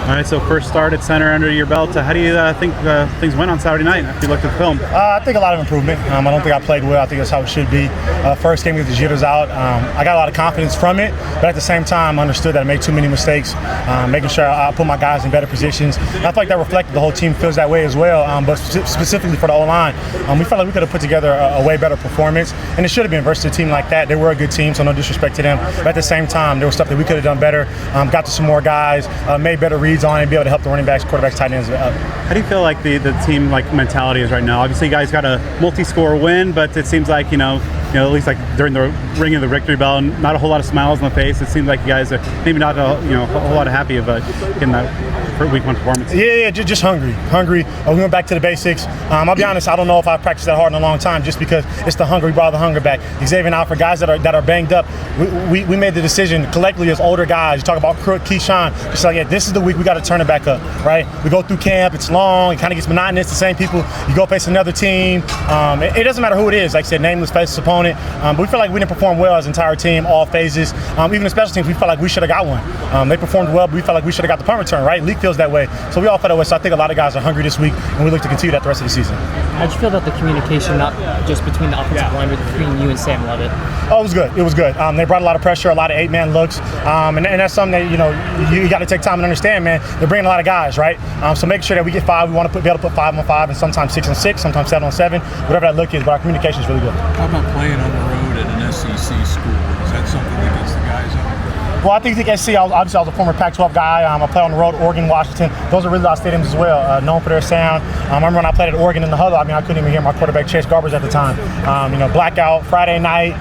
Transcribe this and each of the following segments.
All right, so first start at center under your belt. How do you think things went on Saturday night if you looked at the film? I think a lot of improvement. I don't think I played well. I think that's how it should be. First game with the jitters out. I got a lot of confidence from it, but at the same time, I understood that I made too many mistakes, making sure I put my guys in better positions. And I feel like that reflected. The whole team feels that way as well, but specifically for the O-line, we felt like we could have put together a way better performance, and it should have been versus a team like that. They were a good team, so no disrespect to them. But at the same time, there was stuff that we could have done better, got to some more guys, made better reads on it, and be able to help the running backs, quarterbacks, tight ends up. How do you feel like the team mentality is right now? Obviously, you guys got a multi-score win, but it seems like at least like during the ringing of the victory bell, not a whole lot of smiles on the face. It seems like you guys are maybe not a whole lot of happy about getting that week 1 performance. Yeah, just hungry. We went back to the basics. I'll be honest, I don't know if I've practiced that hard in a long time, just because it's the hunger. We brought the hunger back. Xavier and I, for guys that are banged up, we made the decision collectively as older guys. You talk about Crook, Keyshawn, it's like, yeah, this is the week we got to turn it back up, right? We go through camp, it's long, it kind of gets monotonous, the same people. You go face another team. It doesn't matter who it is. Like I said, nameless, faceless opponent. But we feel like we didn't perform well as an entire team, all phases. Even the special teams, we felt like we should have got one. They performed well, but we felt like we should have got the punt return, right? League feels that way. So we all felt that way. So I think a lot of guys are hungry this week, and we look to continue that the rest of the season. How'd you feel about the communication, not just between the offensive line, but between you and Sam Levitt? Oh, it was good. They brought a lot of pressure, a lot of 8-man looks, and that's something that you got to take time and understand, man. They're bringing a lot of guys, right? So make sure that we get 5. We want to be able to put 5 on 5, and sometimes 6 on 6, sometimes 7 on 7, whatever that look is. But our communication is really good. How about playing on the road at an SEC school? Is that something that gets the guys up? Well, I think the SEC, obviously I was a former Pac-12 guy. I played on the road, Oregon, Washington. Those are really loud stadiums as well, known for their sound. I remember when I played at Oregon in the huddle, I couldn't even hear my quarterback Chase Garbers at the time. Blackout, Friday night.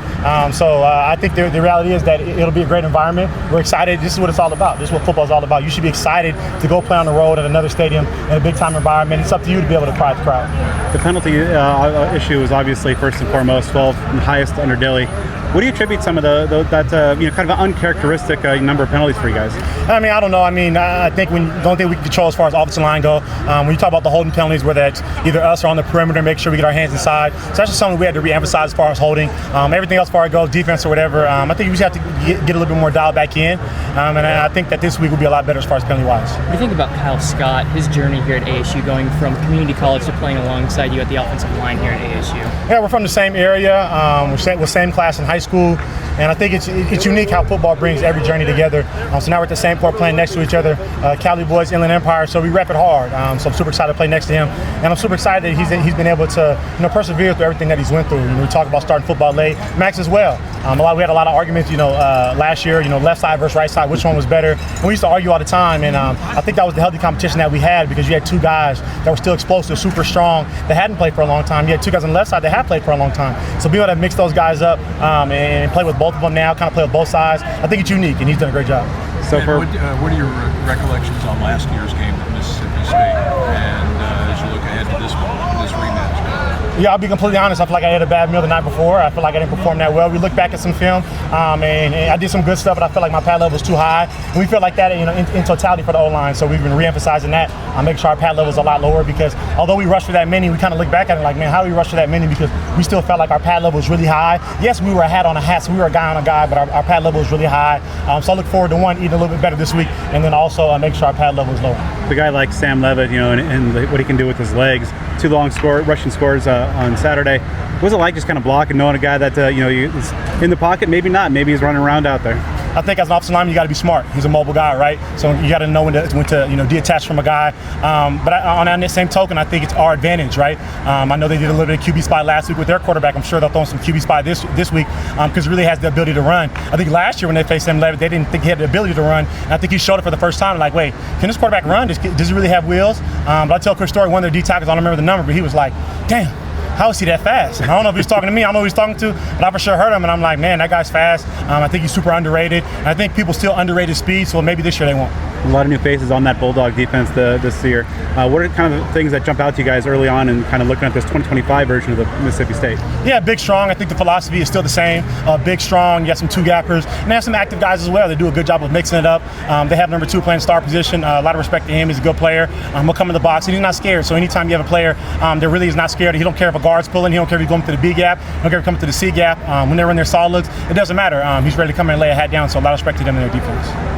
So I think the reality is that it'll be a great environment. We're excited. This is what it's all about. This is what football is all about. You should be excited to go play on the road at another stadium in a big-time environment. It's up to you to be able to quiet the crowd. The penalty issue is obviously first and foremost, 12th and highest under Dilly. What do you attribute some of that kind of an uncharacteristic number of penalties for you guys? I don't know. I think the only thing we can control as far as offensive line go, when you talk about the holding penalties, whether it's either us or on the perimeter, make sure we get our hands inside. So that's just something we had to re-emphasize as far as holding. Everything else as far as it goes, defense or whatever, I think we just have to get a little bit more dialed back in. And I think that this week will be a lot better as far as penalty-wise. What do you think about Kyle Scott, his journey here at ASU, going from community college to playing alongside you at the offensive line here at ASU? Yeah, we're from the same area. We're same class in high school. And I think it's unique how football brings every journey together. So now we're at the same court playing next to each other. Cali boys, Inland Empire, so we rep it hard. So I'm super excited to play next to him. And I'm super excited that he's been able to persevere through everything that he's went through. We talk about starting football late. Max as well. We had a lot of arguments, last year, left side versus right side, which one was better. And we used to argue all the time. And I think that was the healthy competition that we had, because you had 2 guys that were still explosive, super strong, that hadn't played for a long time. You had 2 guys on the left side that had played for a long time. So being able to mix those guys up and play with both of them now, kind of play with both sides, I think it's unique, and he's done a great job. So what are your recollections on last year's game with Mississippi State, and as you look ahead to this rematch? Yeah, I'll be completely honest. I feel like I had a bad meal the night before. I feel like I didn't perform that well. We look back at some film, and I did some good stuff, but I feel like my pad level was too high. And we feel like that, in totality for the O-line. So we've been re-emphasizing that. Making sure our pad level is a lot lower, because although we rushed for that many, we kind of look back at it like, man, how do we rush for that many? Because we still felt like our pad level was really high. Yes, we were a hat on a hat, so we were a guy on a guy, but our pad level was really high. So I look forward to eating a little bit better this week, and then also make sure our pad level is lower. The guy like Sam Levitt, and what he can do with his legs, 2 long rushing scores on Saturday. What was it like just kind of blocking, knowing a guy that is in the pocket, maybe not, maybe he's running around out there? I think as an offensive lineman, you got to be smart. He's a mobile guy, right? So you got to know when to detach from a guy. But on that same token, I think it's our advantage, right? I know they did a little bit of QB spy last week with their quarterback. I'm sure they'll throw some QB spy this week, because he really has the ability to run. I think last year when they faced Sam Levitt, they didn't think he had the ability to run. And I think he showed it for the first time. Like, wait, can this quarterback run? Does he really have wheels? But I tell a quick story. One of their D tackles, I don't remember the number, but he was like, damn, how is he that fast? And I don't know if he's talking to me. I don't know who he's talking to, but I for sure heard him, and I'm like, man, that guy's fast. I think he's super underrated. And I think people still underrate his speed, so maybe this year they won't. A lot of new faces on that Bulldog defense this year. What are kind of the things that jump out to you guys early on and kind of looking at this 2025 version of the Mississippi State? Yeah, big, strong. I think the philosophy is still the same. Big, strong. You got some 2-gappers. And they have some active guys as well. They do a good job of mixing it up. They have number 2 playing star position. A lot of respect to him. He's a good player. He'll come in the box, and he's not scared. So anytime you have a player that really is not scared, he don't care if a guard's pulling. He don't care if he's going to the B gap. He don't care if he's coming to the C gap. When they run their solid looks, it doesn't matter. He's ready to come in and lay a hat down. So a lot of respect to them in their defense.